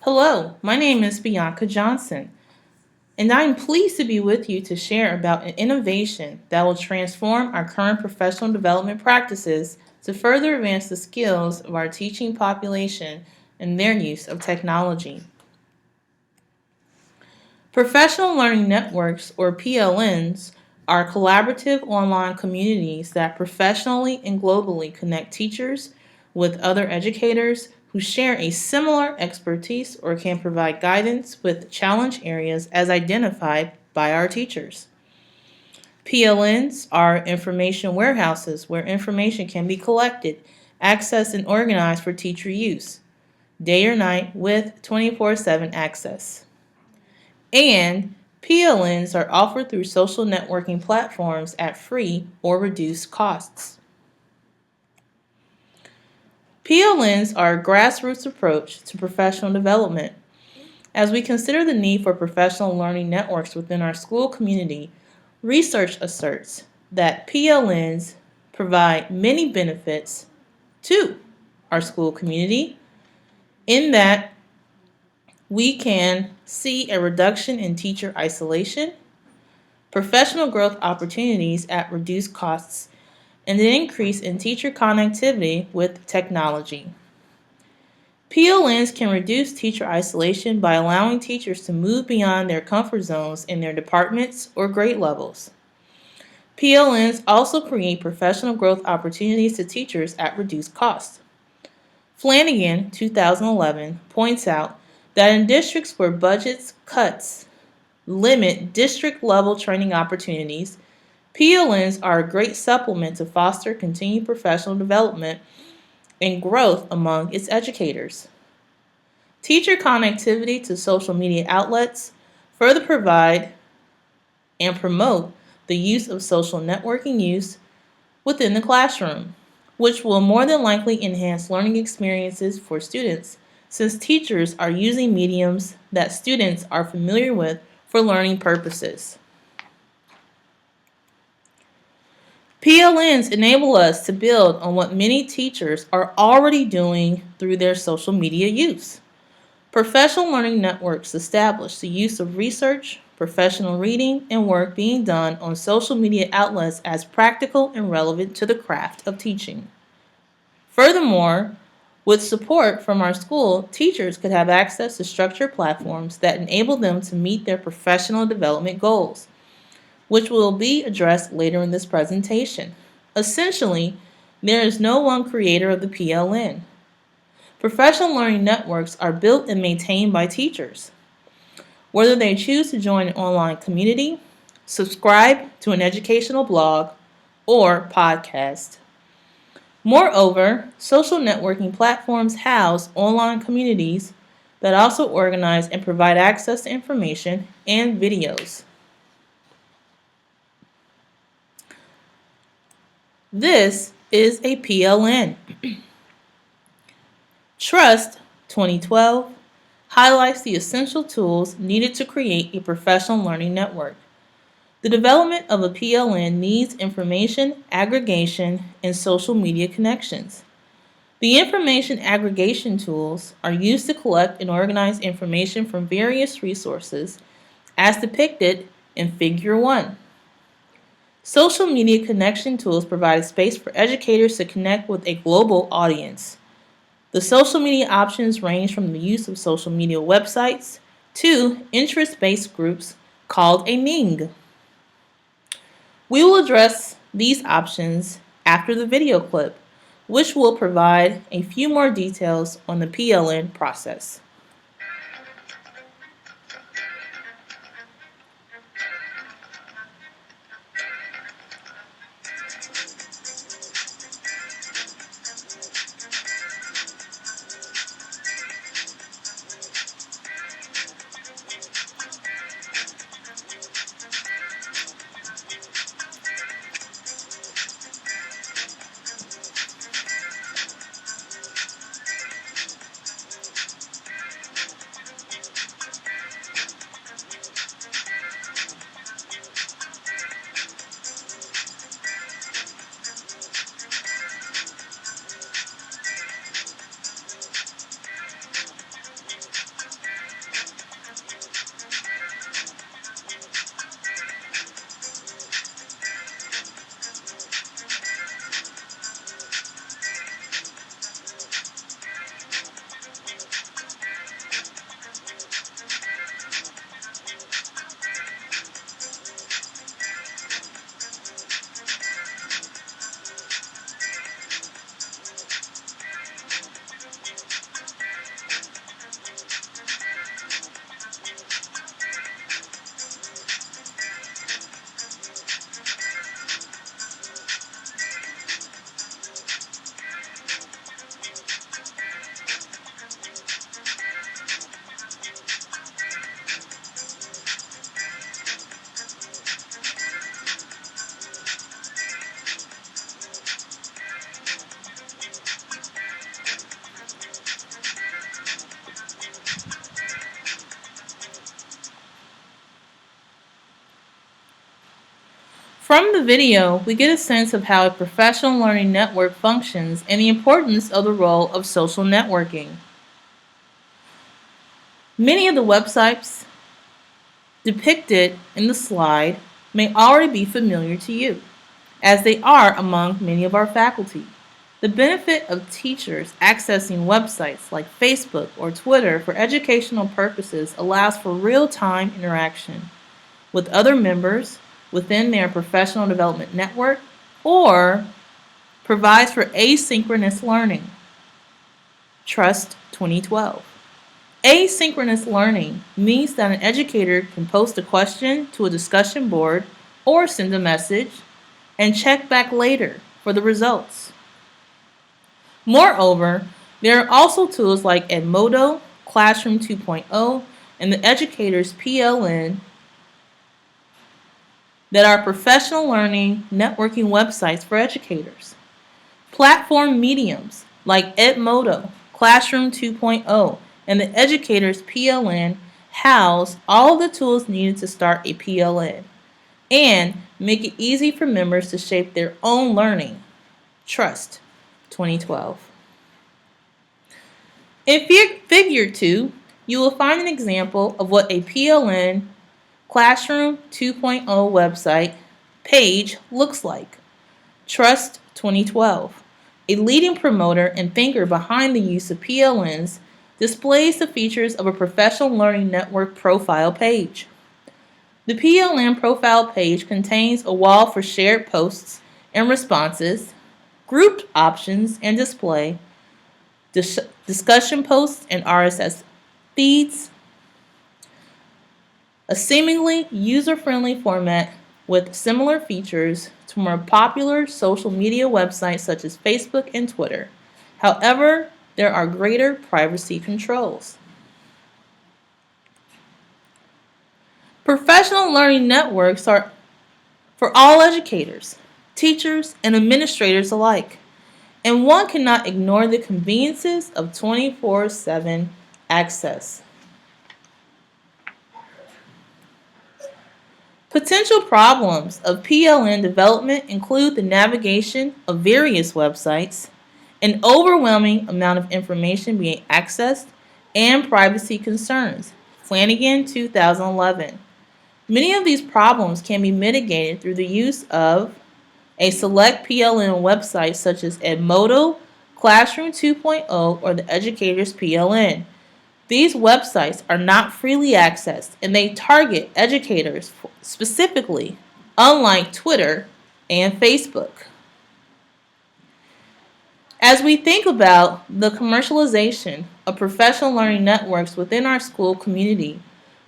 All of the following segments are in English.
Hello, my name is Bianca Johnson, and I'm pleased to be with you to share about an innovation that will transform our current professional development practices to further advance the skills of our teaching population and their use of technology. Professional Learning Networks, or PLNs, are collaborative online communities that professionally and globally connect teachers with other educators who share a similar expertise or can provide guidance with challenge areas as identified by our teachers. PLNs are information warehouses where information can be collected, accessed, and organized for teacher use, day or night with 24/7 access. And PLNs are offered through social networking platforms at free or reduced costs. PLNs are a grassroots approach to professional development. As we consider the need for professional learning networks within our school community, research asserts that PLNs provide many benefits to our school community in that we can see a reduction in teacher isolation, professional growth opportunities at reduced costs, and an increase in teacher connectivity with technology. PLNs can reduce teacher isolation by allowing teachers to move beyond their comfort zones in their departments or grade levels. PLNs also create professional growth opportunities to teachers at reduced cost. Flanagan, 2011, points out that in districts where budget cuts limit district-level training opportunities, PLNs are a great supplement to foster continued professional development and growth among its educators. Teacher connectivity to social media outlets further provide and promote the use of social networking use within the classroom, which will more than likely enhance learning experiences for students since teachers are using mediums that students are familiar with for learning purposes. PLNs enable us to build on what many teachers are already doing through their social media use. Professional learning networks establish the use of research, professional reading, and work being done on social media outlets as practical and relevant to the craft of teaching. Furthermore, with support from our school, teachers could have access to structured platforms that enable them to meet their professional development goals, which will be addressed later in this presentation. Essentially, there is no one creator of the PLN. Professional learning networks are built and maintained by teachers. Whether they choose to join an online community, subscribe to an educational blog, or podcast. Moreover, social networking platforms house online communities that also organize and provide access to information and videos. This is a PLN. Trust 2012 highlights the essential tools needed to create a professional learning network. The development of a PLN needs information aggregation and social media connections. The information aggregation tools are used to collect and organize information from various resources as depicted in Figure 1. Social media connection tools provide a space for educators to connect with a global audience. The social media options range from the use of social media websites to interest-based groups called a Ning. We will address these options after the video clip, which will provide a few more details on the PLN process. From the video, we get a sense of how a professional learning network functions and the importance of the role of social networking. Many of the websites depicted in the slide may already be familiar to you, as they are among many of our faculty. The benefit of teachers accessing websites like Facebook or Twitter for educational purposes allows for real-time interaction with other members within their professional development network or provides for asynchronous learning. Trust 2012. Asynchronous learning means that an educator can post a question to a discussion board or send a message and check back later for the results. Moreover, there are also tools like Edmodo, Classroom 2.0, and the Educator's PLN that are professional learning networking websites for educators. Platform mediums like Edmodo, Classroom 2.0, and the Educator's PLN house all the tools needed to start a PLN and make it easy for members to shape their own learning. Trust 2012. In Figure 2, you will find an example of what a PLN Classroom 2.0 website page looks like. Trust 2012, a leading promoter and thinker behind the use of PLNs, displays the features of a professional learning network profile page. The PLN profile page contains a wall for shared posts and responses, grouped options and display, discussion posts and RSS feeds, a seemingly user-friendly format with similar features to more popular social media websites such as Facebook and Twitter. However, there are greater privacy controls. Professional learning networks are for all educators, teachers, and administrators alike, and one cannot ignore the conveniences of 24/7 access. Potential problems of PLN development include the navigation of various websites, an overwhelming amount of information being accessed, and privacy concerns. Flanagan, 2011. Many of these problems can be mitigated through the use of a select PLN website such as Edmodo, Classroom 2.0, or the Educator's PLN. These websites are not freely accessed and they target educators specifically, unlike Twitter and Facebook. As we think about the commercialization of professional learning networks within our school community,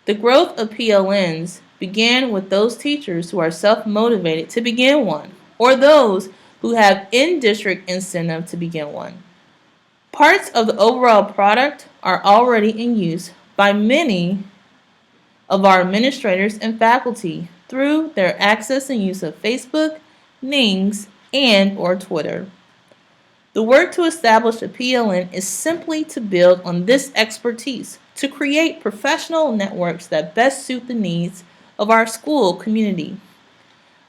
the growth of PLNs began with those teachers who are self-motivated to begin one, or those who have in-district incentive to begin one. Parts of the overall product are already in use by many of our administrators and faculty through their access and use of Facebook, Nings, and or Twitter. The work to establish a PLN is simply to build on this expertise to create professional networks that best suit the needs of our school community.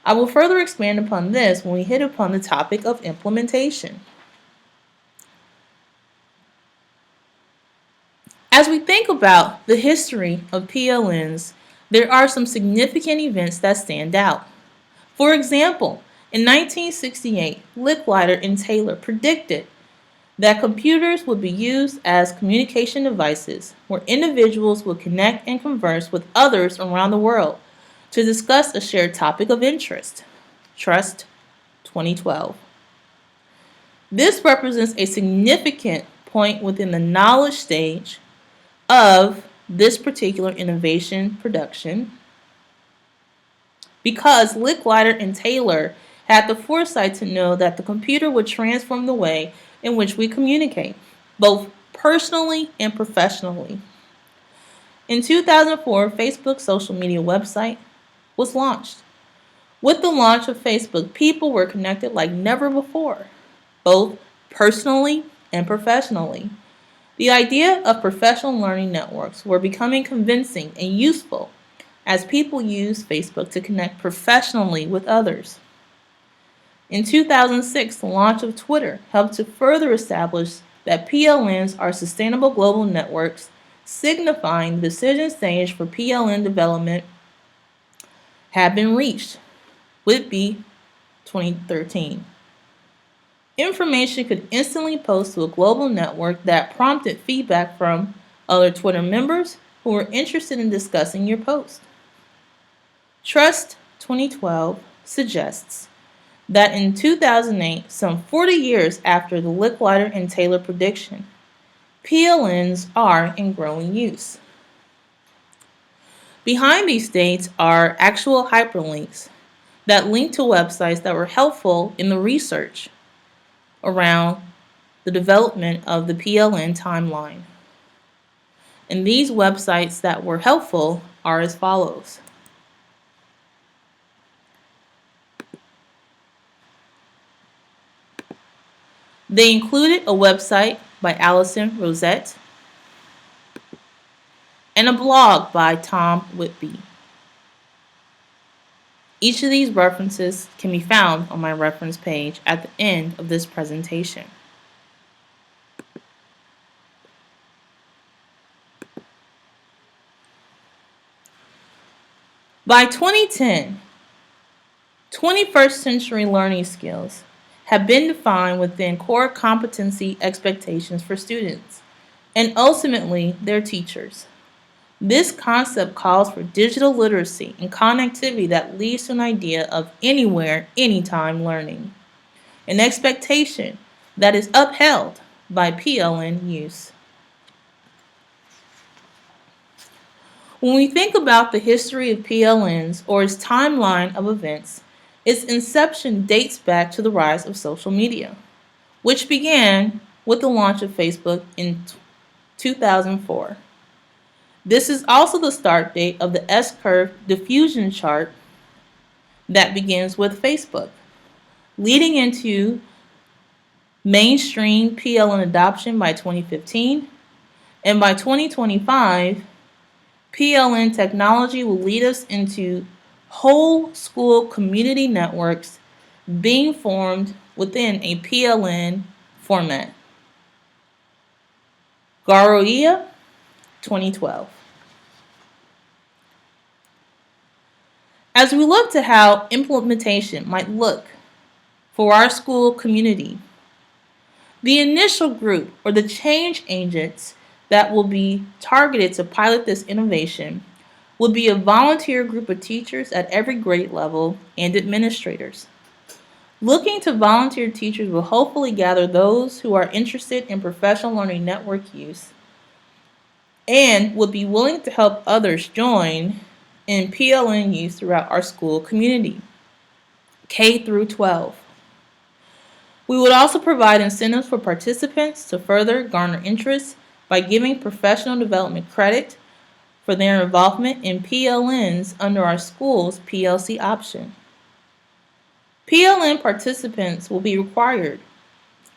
I will further expand upon this when we hit upon the topic of implementation. As we think about the history of PLNs, there are some significant events that stand out. For example, in 1968, Licklider and Taylor predicted that computers would be used as communication devices where individuals would connect and converse with others around the world to discuss a shared topic of interest. Trust 2012. This represents a significant point within the knowledge stage of this particular innovation production because Licklider and Taylor had the foresight to know that the computer would transform the way in which we communicate, both personally and professionally. In 2004, Facebook's social media website was launched. With the launch of Facebook, people were connected like never before, both personally and professionally. The idea of professional learning networks were becoming convincing and useful as people use Facebook to connect professionally with others. In 2006, the launch of Twitter helped to further establish that PLNs are sustainable global networks, signifying the decision stage for PLN development had been reached, would be 2013. Information could instantly post to a global network that prompted feedback from other Twitter members who were interested in discussing your post. Trust 2012 suggests that in 2008, some 40 years after the Licklider and Taylor prediction, PLNs are in growing use. Behind these dates are actual hyperlinks that link to websites that were helpful in the research around the development of the PLN timeline. And these websites that were helpful are as follows. They included a website by Alison Rosette and a blog by Tom Whitby. Each of these references can be found on my reference page at the end of this presentation. By 2010, 21st century learning skills have been defined within core competency expectations for students and ultimately their teachers. This concept calls for digital literacy and connectivity that leads to an idea of anywhere, anytime learning, an expectation that is upheld by PLN use. When we think about the history of PLNs or its timeline of events, its inception dates back to the rise of social media, which began with the launch of Facebook in 2004. This is also the start date of the S-curve diffusion chart that begins with Facebook, leading into mainstream PLN adoption by 2015, and by 2025, PLN technology will lead us into whole school community networks being formed within a PLN format. Garoia, 2012. As we look to how implementation might look for our school community, the initial group or the change agents that will be targeted to pilot this innovation will be a volunteer group of teachers at every grade level and administrators. Looking to volunteer teachers will hopefully gather those who are interested in professional learning network use and would be willing to help others join in PLN use throughout our school community, K through 12. We would also provide incentives for participants to further garner interest by giving professional development credit for their involvement in PLNs under our school's PLC option. PLN participants will be required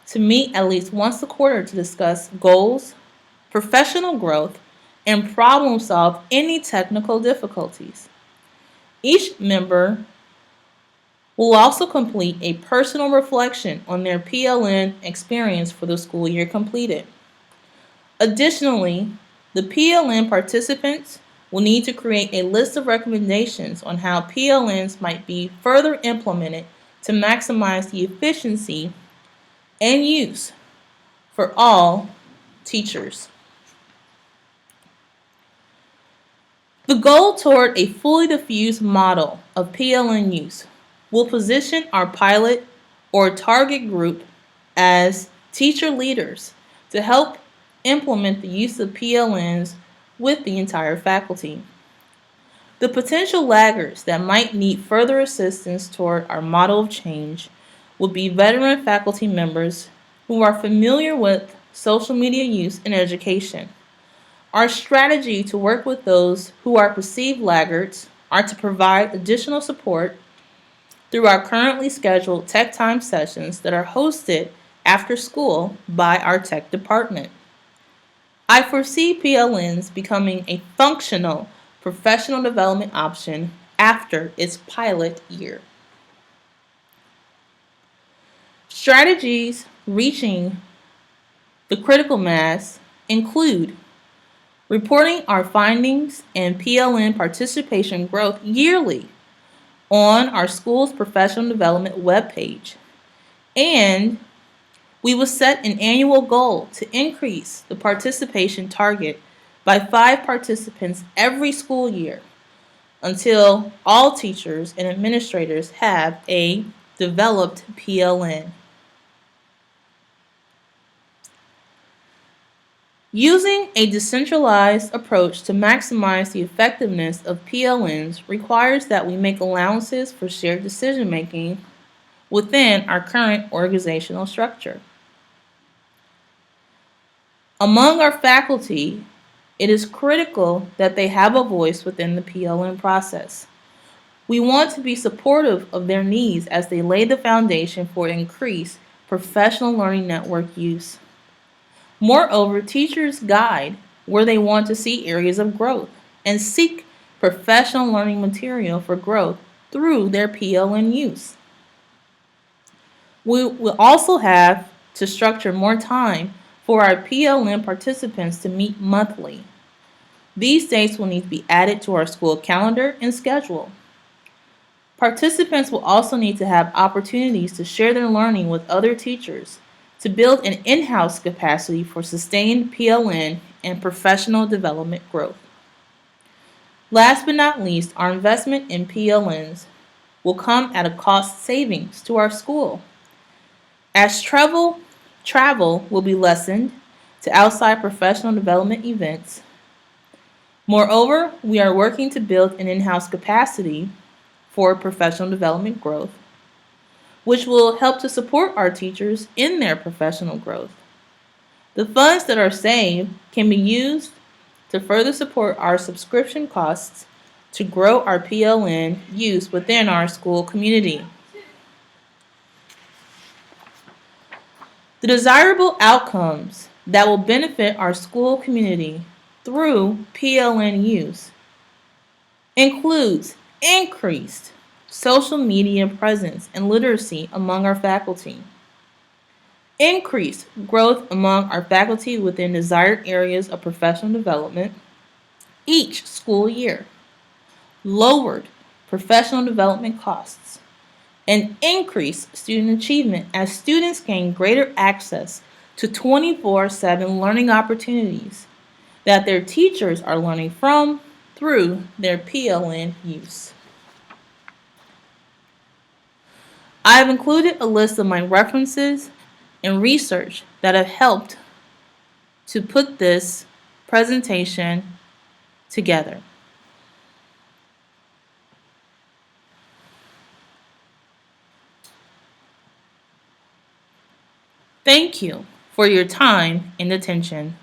to meet at least once a quarter to discuss goals, professional growth, and problem solve any technical difficulties. Each member will also complete a personal reflection on their PLN experience for the school year completed. Additionally, the PLN participants will need to create a list of recommendations on how PLNs might be further implemented to maximize the efficiency and use for all teachers. The goal toward a fully diffused model of PLN use will position our pilot or target group as teacher leaders to help implement the use of PLNs with the entire faculty. The potential laggards that might need further assistance toward our model of change would be veteran faculty members who are familiar with social media use in education. Our strategy to work with those who are perceived laggards are to provide additional support through our currently scheduled Tech Time sessions that are hosted after school by our tech department. I foresee PLNs becoming a functional professional development option after its pilot year. Strategies reaching the critical mass include reporting our findings and PLN participation growth yearly on our school's professional development webpage, and we will set an annual goal to increase the participation target by 5 participants every school year until all teachers and administrators have a developed PLN. Using a decentralized approach to maximize the effectiveness of PLNs requires that we make allowances for shared decision making within our current organizational structure. Among our faculty, it is critical that they have a voice within the PLN process. We want to be supportive of their needs as they lay the foundation for increased professional learning network use. Moreover, teachers guide where they want to see areas of growth and seek professional learning material for growth through their PLN use. We will also have to structure more time for our PLN participants to meet monthly. These dates will need to be added to our school calendar and schedule. Participants will also need to have opportunities to share their learning with other teachers to build an in-house capacity for sustained PLN and professional development growth. Last but not least, our investment in PLNs will come at a cost savings to our school. As travel will be lessened to outside professional development events. Moreover, we are working to build an in-house capacity for professional development growth, which will help to support our teachers in their professional growth. The funds that are saved can be used to further support our subscription costs to grow our PLN use within our school community. The desirable outcomes that will benefit our school community through PLN use includes increased social media presence and literacy among our faculty, increased growth among our faculty within desired areas of professional development each school year, lowered professional development costs, and increased student achievement as students gain greater access to 24/7 learning opportunities that their teachers are learning from through their PLN use. I have included a list of my references and research that have helped to put this presentation together. Thank you for your time and attention.